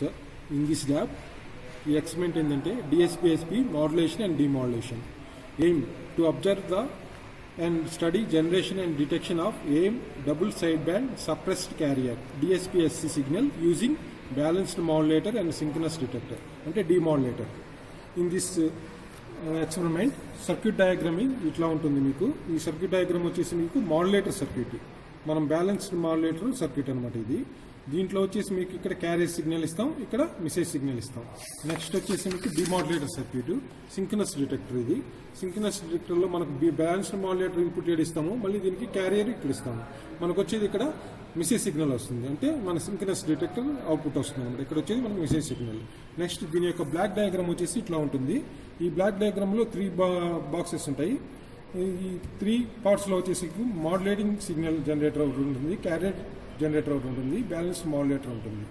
So in this lab the experiment ఏంటంటే DSP-SP modulation and demodulation. Aim to observe the and study generation and detection of AM double sideband suppressed carrier DSP-SC signal using balanced modulator and synchronous detector అంటే demodulator. In this experiment circuit diagram ఇట్లా ఉంటుంది. మీకు ఈ circuit diagram వచ్చేసి మీకు modulator circuit, మనం balanced modulator circuit అనమాట ఇది. దీంట్లో వచ్చేసి మీకు ఇక్కడ క్యారేజ్ సిగ్నల్ ఇస్తాం, ఇక్కడ మెసేజ్ సిగ్నల్ ఇస్తాం. నెక్స్ట్ వచ్చేసి మీకు డిమాడ్యులేటర్ సర్క్యూట్, సింక్రనస్ డిటెక్టర్. ఇది సింక్రనస్ డిటెక్టర్లో మనకు బ్యాలెన్స్డ్ మాడ్యులేటర్ ఇన్పుట్ ఏడు ఇస్తాము, మళ్ళీ దీనికి క్యారియర్ ఇక్కడ ఇస్తాము. మనకు వచ్చేది ఇక్కడ మెసేజ్ సిగ్నల్ వస్తుంది, అంటే మన సింక్రనస్ డిటెక్టర్ అవుట్పుట్ వస్తుంది అనమాట. ఇక్కడ వచ్చేది మనకు మెసేజ్ సిగ్నల్. నెక్స్ట్ దీని యొక్క బ్లాక్ డయాగ్రామ్ వచ్చేసి ఇట్లా ఉంటుంది. ఈ బ్లాక్ డయాగ్రామ్లో 3 బాక్సెస్ ఉంటాయి. ఈ 3 పార్ట్స్లో వచ్చేసి మాడ్యులేటింగ్ సిగ్నల్ జనరేటర్ ఒకటి ఉంటుంది, క్యారియర్ జనరేటర్ ఒకటి ఉంటుంది, బ్యాలెన్స్ మాడ్యులేటర్ ఉంటుంది.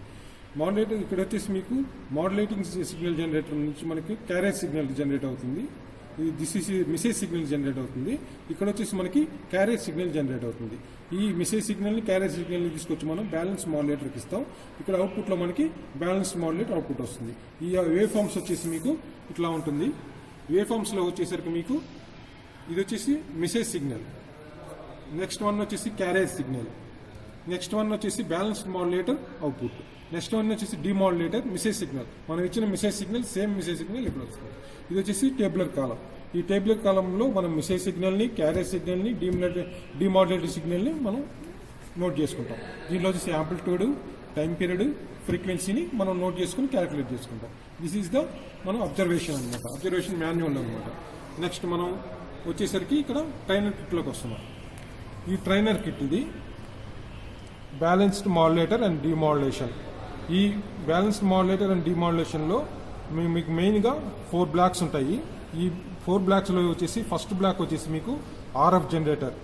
మాడ్యులేటర్ ఇక్కడ వచ్చేసి మీకు మాడ్యులేటింగ్ సిగ్నల్ జనరేటర్ నుంచి మనకి క్యారియర్ సిగ్నల్ జనరేట్ అవుతుంది. This is message signal generate అవుతుంది. ఇక్కడ వచ్చేసి మనకి క్యారియర్ సిగ్నల్ జనరేట్ అవుతుంది. ఈ మెసేజ్ సిగ్నల్ని క్యారియర్ సిగ్నల్ని తీసుకొచ్చి మనం బ్యాలెన్స్ మాడ్యులేటర్కి ఇస్తాం. ఇక్కడ అవుట్పుట్లో మనకి బ్యాలెన్స్ మాడ్యులేటర్ అవుట్పుట్ వస్తుంది. ఈ వేవ్ ఫార్మ్స్ వచ్చేసి మీకు ఇట్లా ఉంటుంది. వేవ్ ఫార్మ్స్లో వచ్చేసరికి మీకు ఇది వచ్చేసి మెసేజ్ సిగ్నల్, నెక్స్ట్ వన్ వచ్చేసి క్యారియర్ సిగ్నల్, నెక్స్ట్ వన్ వచ్చేసి balanced modulator output, next one వచ్చేసి డిమాడ్యులేటర్ మెసేజ్ సిగ్నల్. మనం ఇచ్చిన message signal same message signal ఇక్కడ వస్తుంది. ఇది వచ్చేసి టేబులర్ కాలం. ఈ టేబులర్ కాలంలో మనం మెసేజ్ సిగ్నల్ని, క్యారియర్ సిగ్నల్ని, డిమాడ్యులేటర్ సిగ్నల్ని మనం నోట్ చేసుకుంటాం. దీంట్లో వచ్చేసి యాంప్లిట్యూడ్, టైం పీరియడ్, ఫ్రీక్వెన్సీని మనం నోట్ చేసుకుని క్యాలిక్యులేట్ చేసుకుంటాం. దిస్ ఈజ్ ద మనం అబ్జర్వేషన్ అనమాట, అబ్జర్వేషన్ మాన్యువల్ అనమాట. నెక్స్ట్ మనం వచ్చేసరికి ఇక్కడ ట్రైనర్ కిట్లోకి వస్తున్నాం. ఈ ట్రైనర్ కిట్ ఇది బ్యాలెన్స్డ్ మాడ్యులేటర్ అండ్ డిమాడ్యులేషన్. ఈ బ్యాలెన్స్డ్ మాడ్యులేటర్ అండ్ డిమాడ్యులేషన్లో మీకు మెయిన్గా 4 బ్లాక్స్ ఉంటాయి. ఈ 4 బ్లాక్స్లో వచ్చేసి ఫస్ట్ బ్లాక్ వచ్చేసి మీకు RF generator,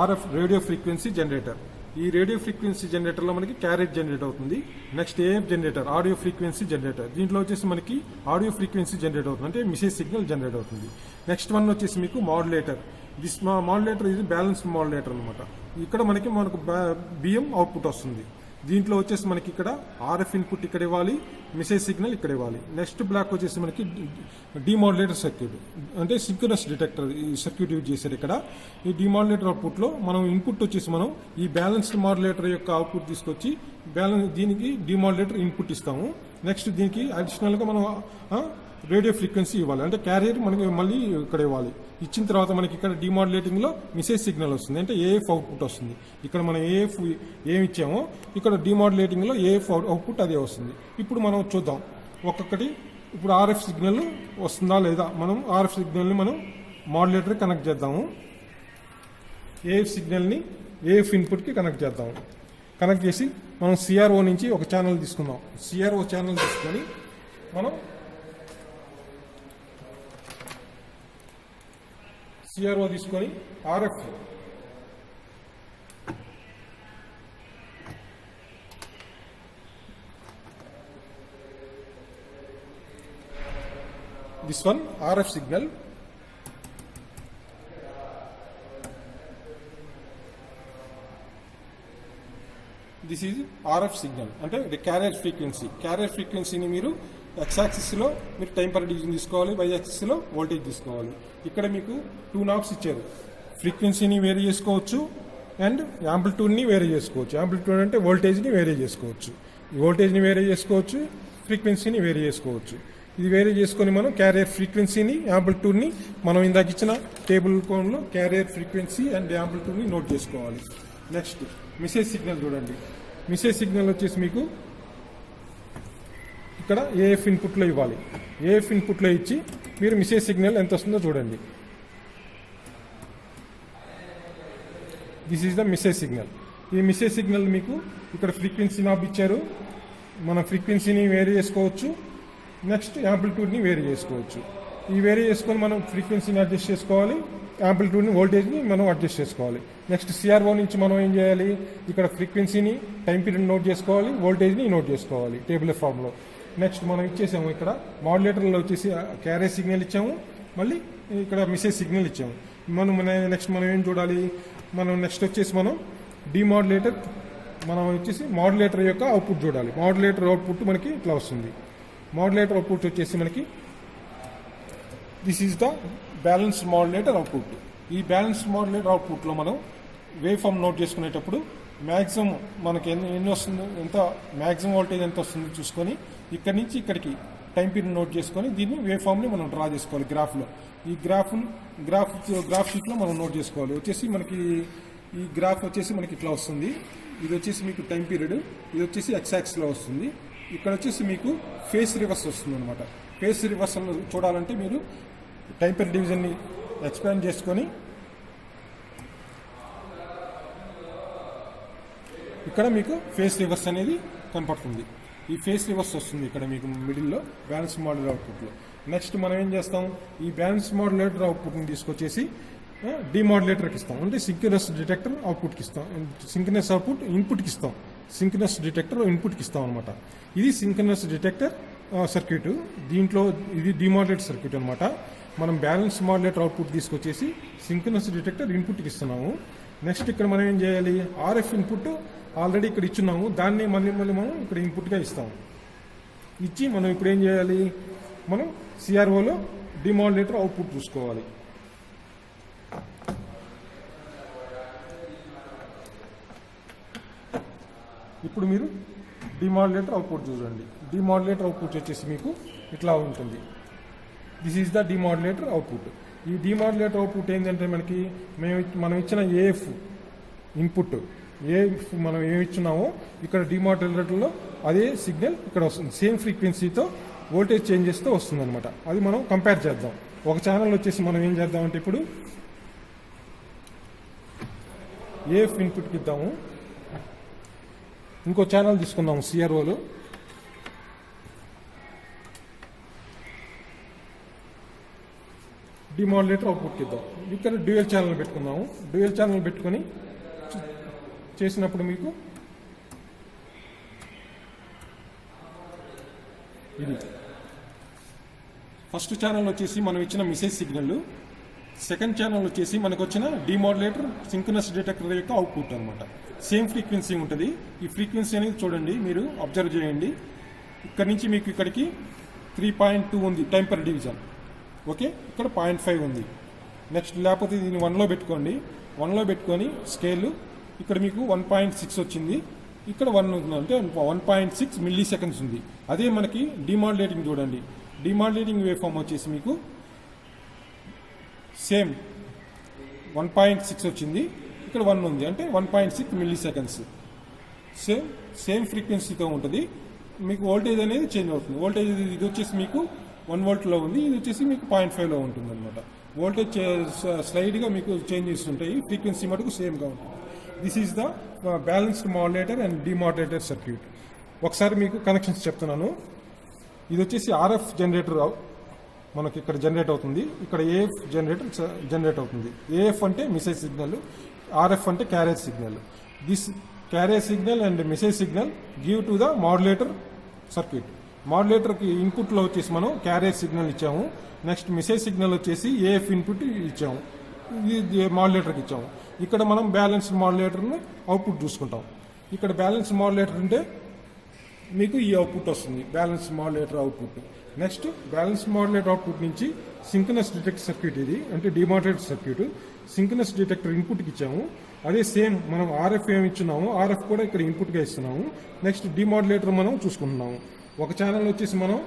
RF radio frequency generator. ఈ రేడియో ఫ్రీక్వెన్సీ జనరేటర్లో మనకి క్యారేజ్ జనరేట్ అవుతుంది. Next AM generator, audio frequency generator. దీంట్లో వచ్చేసి మనకి ఆడియో ఫ్రీక్వెన్సీ జనరేట్ అవుతుంది, అంటే మెసేజ్ సిగ్నల్ జనరేట్ అవుతుంది. నెక్స్ట్ వన్ వచ్చేసి మీకు మాడ్యులేటర్. దిస్ మాడ్యులేటర్ ఇది బ్యాలెన్స్డ్ మాడ్యులేటర్ అనమాట. ఇక్కడ మనకు బిఎం అవుట్పుట్ వస్తుంది. దీంట్లో వచ్చేసి మనకి ఇక్కడ RF ఇన్పుట్ ఇక్కడ ఇవ్వాలి, మెసేజ్ సిగ్నల్ ఇక్కడ ఇవ్వాలి. నెక్స్ట్ బ్లాక్ వచ్చేసి మనకి డిమాడ్యులేటర్ సర్క్యూట్, అంటే సింక్రనస్ డిటెక్టర్ ఈ సర్క్యూట్ యూజ్ చేశారు ఇక్కడ. ఈ డిమాడ్యులేటర్ అవుట్పుట్లో మనం ఇన్పుట్ వచ్చేసి మనం ఈ బ్యాలెన్స్డ్ మాడ్యులేటర్ యొక్క అవుట్పుట్ తీసుకొచ్చి దీనికి డిమాడ్యులేటర్ ఇన్పుట్ ఇస్తాము. నెక్స్ట్ దీనికి అడిషనల్గా మనం రేడియో ఫ్రీక్వెన్సీ ఇవ్వాలి, అంటే క్యారియర్ మనకి మళ్ళీ ఇక్కడ ఇవ్వాలి. ఇచ్చిన తర్వాత మనకి ఇక్కడ డిమాడ్యులేటింగ్లో మెసేజ్ సిగ్నల్ వస్తుంది, అంటే AF అవుట్పుట్ వస్తుంది. ఇక్కడ మనం AF ఏమి ఇచ్చామో ఇక్కడ డిమాడ్యులేటింగ్లో AF అవుట్పుట్ అదే వస్తుంది. ఇప్పుడు మనం చూద్దాం ఒక్కొక్కటి. ఇప్పుడు RF సిగ్నల్ వస్తుందా లేదా, మనం RF సిగ్నల్ని మనం మాడ్యులేటర్ కనెక్ట్ చేద్దాము. AF సిగ్నల్ని AF ఇన్పుట్కి కనెక్ట్ చేద్దాము. కనెక్ట్ చేసి మనం CRO నుంచి ఒక ఛానల్ తీసుకుందాం. CRO ఛానల్ తీసుకొని మనం CRO తీసుకొని RF this one RF signal, this is RF signal అంటే క్యారియర్ ఫ్రీక్వెన్సీ. క్యారియర్ ఫ్రీక్వెన్సీని మీరు X యాక్సిస్లో మీరు టైం పర్ డివిజన్ తీసుకోవాలి, Y యాక్సిస్లో వోల్టేజ్ తీసుకోవాలి. ఇక్కడ మీకు 2 నాబ్స్ ఇచ్చారు. ఫ్రీక్వెన్సీని వేరీ చేసుకోవచ్చు అండ్ యాంప్లిట్యూడ్ని వేరీ చేసుకోవచ్చు. యాంప్లిట్యూడ్ అంటే వోల్టేజ్ని వేరీ చేసుకోవచ్చు, వోల్టేజ్ని వేరీ చేసుకోవచ్చు, ఫ్రీక్వెన్సీని వేరీ చేసుకోవచ్చు. ఇది వేరీ చేసుకొని మనం క్యారియర్ ఫ్రీక్వెన్సీని, యాంప్లిట్యూడ్ని మనం ఇందాక ఇచ్చిన టేబుల్ కోన్లో క్యారియర్ ఫ్రీక్వెన్సీ అండ్ యాంప్లిట్యూడ్ని నోట్ చేసుకోవాలి. నెక్స్ట్ మెసేజ్ సిగ్నల్ చూడండి. మెసేజ్ సిగ్నల్ వచ్చేసి మీకు ఇక్కడ AF ఇన్పుట్లో ఇవ్వాలి. AF ఇన్పుట్లో ఇచ్చి మీరు మెసేజ్ సిగ్నల్ ఎంత వస్తుందో చూడండి. This is the message signal. ఈ మెసేజ్ సిగ్నల్ మీకు ఇక్కడ ఫ్రీక్వెన్సీ నాబ్ ఇచ్చారు, మన ఫ్రీక్వెన్సీని వేరీ చేసుకోవచ్చు, నెక్స్ట్ యాంప్లిట్యూడ్ని వేరీ చేసుకోవచ్చు. ఈ వేరీ చేసుకొని మనం ఫ్రీక్వెన్సీని అడ్జస్ట్ చేసుకోవాలి, యాంప్లిట్యూడ్ని వోల్టేజ్ని మనం అడ్జస్ట్ చేసుకోవాలి. నెక్స్ట్ CRO నుంచి మనం ఏం చేయాలి, ఇక్కడ ఫ్రీక్వెన్సీని, టైం పీరియడ్ నోట్ చేసుకోవాలి, వోల్టేజ్ని నోట్ చేసుకోవాలి టేబుల్ ఫామ్లో. నెక్స్ట్ మనం ఇచ్చేసాము ఇక్కడ మాడ్యులేటర్లో వచ్చేసి క్యారియర్ సిగ్నల్ ఇచ్చాము, మళ్ళీ ఇక్కడ మెసేజ్ సిగ్నల్ ఇచ్చాము. నెక్స్ట్ మనం ఏం చూడాలి, మనం నెక్స్ట్ వచ్చేసి మనం డిమాడ్యులేటర్ మనం వచ్చేసి మాడ్యులేటర్ యొక్క అవుట్పుట్ చూడాలి. మాడ్యులేటర్ అవుట్పుట్ మనకి ఇట్లా వస్తుంది. మాడ్యులేటర్ అవుట్పుట్ వచ్చేసి మనకి this is the balanced modulator output. ఈ బ్యాలెన్స్డ్ మాడ్యులేటర్ అవుట్పుట్లో మనం వేవ్ ఫామ్ నోట్ చేసుకునేటప్పుడు మ్యాక్సిమం మనకి ఎన్ని వస్తుందో, ఎంత మ్యాక్సిమం వోల్టేజ్ ఎంత వస్తుందో చూసుకొని ఇక్కడి నుంచి ఇక్కడికి టైం పీరియడ్ నోట్ చేసుకొని దీన్ని వేవ్ ఫామ్ని మనం డ్రా చేసుకోవాలి గ్రాఫ్లో. ఈ గ్రాఫ్ షీట్లో మనం నోట్ చేసుకోవాలి. వచ్చేసి మనకి ఈ గ్రాఫ్ వచ్చేసి మనకి ఇట్లా వస్తుంది. ఇది వచ్చేసి మీకు టైం పీరియడ్, ఇది వచ్చేసి ఎక్స్-యాక్సిస్లో వస్తుంది. ఇక్కడ వచ్చేసి మీకు ఫేస్ రివర్స్ వస్తుంది అనమాట. ఫేస్ రివర్సల్ చూడాలంటే మీరు టైం పీరియడ్ డివిజన్ని ఎక్స్పాండ్ చేసుకొని ఇక్కడ మీకు ఫేస్ రివర్స్ అనేది కనపడుతుంది. ఈ ఫేస్ రివర్స్ వస్తుంది ఇక్కడ మీకు మిడిల్లో బ్యాలెన్స్ మాడ్యులేటర్ అవుట్పుట్లో. నెక్స్ట్ మనం ఏం చేస్తాం, ఈ బ్యాలెన్స్ మాడ్యులేటర్ అవుట్పుట్ని తీసుకొచ్చేసి డిమాడ్యులేటర్కి ఇస్తాం. అంటే సింక్రనస్ డిటెక్టర్ అవుట్పుట్కి ఇస్తాం, సింక్రనస్ అవుట్పుట్ ఇన్పుట్కి ఇస్తాం, సింక్రనస్ డిటెక్టర్ ఇన్పుట్కి ఇస్తాం అనమాట. ఇది సింక్రనస్ డిటెక్టర్ సర్క్యూట్. దీంట్లో ఇది డిమాడ్యులేటర్ సర్క్యూట్ అనమాట. మనం బ్యాలెన్స్ మాడ్యులేటర్ అవుట్పుట్ తీసుకొచ్చేసి సింక్రనస్ డిటెక్టర్ ఇన్పుట్కి ఇస్తున్నాము. నెక్స్ట్ ఇక్కడ మనం ఏం చేయాలి, ఆర్ఎఫ్ ఇన్పుట్ ఆల్రెడీ ఇక్కడ ఇచ్చున్నాము, దాన్ని మళ్ళీ మనం ఇక్కడ ఇన్పుట్గా ఇస్తాము. ఇచ్చి మనం ఇప్పుడు ఏం చేయాలి, మనం సిఆర్ఓలో డిమాడ్యులేటర్ అవుట్పుట్ చూసుకోవాలి. ఇప్పుడు మీరు డిమాడ్యులేటర్ అవుట్పుట్ చూడండి. డిమాడ్యులేటర్ అవుట్పుట్ వచ్చేసి మీకు ఇట్లా ఉంటుంది. This is the demodulator output. ఈ డిమాడ్యులేటర్ అవుట్పుట్ ఏంటంటే మనకి మనం ఇచ్చిన ఏఎఫ్ ఇన్పుట్, మనం ఏమి ఇచ్చున్నామో ఇక్కడ డిమాడ్యులేటర్లో అదే సిగ్నల్ ఇక్కడ వస్తుంది. సేమ్ ఫ్రీక్వెన్సీతో వోల్టేజ్ చేంజెస్తో వస్తుంది అనమాట. అది మనం కంపేర్ చేద్దాం. ఒక ఛానల్ వచ్చేసి మనం ఏం చేద్దామంటే ఇప్పుడు ఏఎఫ్ ఇన్పుట్కి ఇద్దాము. ఇంకో ఛానల్ తీసుకుందాము సిఆర్ఓలో. డిమాడ్యులేటర్ అవుట్పుట్కి ఇద్దాం. ఇక్కడ డ్యూయల్ ఛానల్ పెట్టుకుందాము. డ్యూయల్ ఛానల్ పెట్టుకొని చేసినప్పుడు మీకు ఇది ఫస్ట్ ఛానల్ వచ్చేసి మనం ఇచ్చిన మెసేజ్ సిగ్నల్, సెకండ్ ఛానల్ వచ్చేసి మనకు వచ్చిన డిమాడ్యులేటర్ సింక్రనస్ డిటెక్టర్ యొక్క అవుట్పుట్ అనమాట. సేమ్ ఫ్రీక్వెన్సీ ఉంటుంది. ఈ ఫ్రీక్వెన్సీ అనేది చూడండి, మీరు అబ్జర్వ్ చేయండి. ఇక్కడ నుంచి మీకు ఇక్కడికి 3.2 ఉంది టైం పర్ డివిజన్. ఓకే, ఇక్కడ 0.5 ఉంది. నెక్స్ట్ లేకపోతే దీన్ని 1లో పెట్టుకోండి. 1లో పెట్టుకొని స్కేల్ ఇక్కడ మీకు 1.6 వచ్చింది. ఇక్కడ 1 ఉంది, అంటే 1.6 మిల్లీ సెకండ్స్ ఉంది. అదే మనకి డిమాడ్యులేటింగ్ చూడండి. డిమాడ్యులేటింగ్ వేవ్ ఫామ్ వచ్చేసి మీకు సేమ్ 1.6 వచ్చింది. ఇక్కడ 1 ఉంది, అంటే 1.6 మిల్లీ సెకండ్స్. సేమ్ ఫ్రీక్వెన్సీతో ఉంటుంది. మీకు వోల్టేజ్ అనేది చేంజ్ అవుతుంది. వోల్టేజ్ ఇది వచ్చేసి మీకు 1 వోల్ట్లో ఉంది, ఇది వచ్చేసి మీకు 0.5లో ఉంటుంది అనమాట. వోల్టేజ్ స్లైడ్గా మీకు చేంజెస్ ఉంటాయి, ఫ్రీక్వెన్సీ మటుకు సేమ్గా ఉంటుంది. This is the balanced modulator and demodulator circuit. ఒకసారి మీకు కనెక్షన్స్ చెప్తున్నాను. ఇది వచ్చేసి ఆర్ఎఫ్ జనరేటర్ మనకి ఇక్కడ జనరేట్ అవుతుంది. ఇక్కడ ఏఎఫ్ జనరేట్ అవుతుంది. ఏఎఫ్ అంటే మెసేజ్ సిగ్నల్, ఆర్ఎఫ్ అంటే carriage signal. This carriage signal and message signal give to the modulator circuit. మాడ్యులేటర్కి ఇన్పుట్లో వచ్చేసి మనం క్యారేజ్ సిగ్నల్ ఇచ్చాము. నెక్స్ట్ మెసేజ్ సిగ్నల్ వచ్చేసి ఏఎఫ్ ఇన్పుట్ ఇచ్చాము, ఇది మాడ్యులేటర్కి ఇచ్చాము. ఇక్కడ మనం బ్యాలెన్స్డ్ మాడ్యులేటర్ని అవుట్పుట్ చూసుకుంటాం. ఇక్కడ బ్యాలెన్స్డ్ మాడ్యులేటర్ అంటే మీకు ఈ అవుట్పుట్ వస్తుంది, balanced modulator output. Next balanced modulator output నుంచి సింక్రనస్ డిటెక్టర్ సర్క్యూట్, ఇది అంటే డిమాడ్యులేటర్ సర్క్యూట్. సింక్రనస్ డిటెక్టర్ ఇన్పుట్కి ఇచ్చాము. అదే సేమ్ మనం ఆర్ఎఫ్ ఏమి ఇచ్చున్నాము, ఆర్ఎఫ్ కూడా ఇక్కడ ఇన్పుట్గా ఇస్తున్నాము. నెక్స్ట్ డిమాడ్యులేటర్ మనం చూసుకుంటున్నాము. ఒక ఛానల్ వచ్చేసి మనం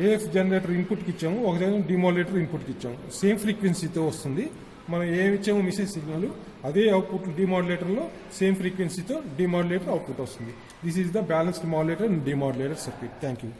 ఏఎఫ్ జనరేటర్ ఇన్పుట్కి ఇచ్చాము, ఒక ఛానల్ డిమాడ్యులేటర్ ఇన్పుట్కి ఇచ్చాము. సేమ్ ఫ్రీక్వెన్సీతో వస్తుంది. మనం ఏమి ఇచ్చాము మెసేజ్ సిగ్నల్, అదే అవుట్పుట్ డిమాడ్యులేటర్లో సేమ్ ఫ్రీక్వెన్సీతో డిమాడ్యులేటర్ అవుట్పుట్ వస్తుంది. This is the balanced modulator and demodulator circuit. Thank you.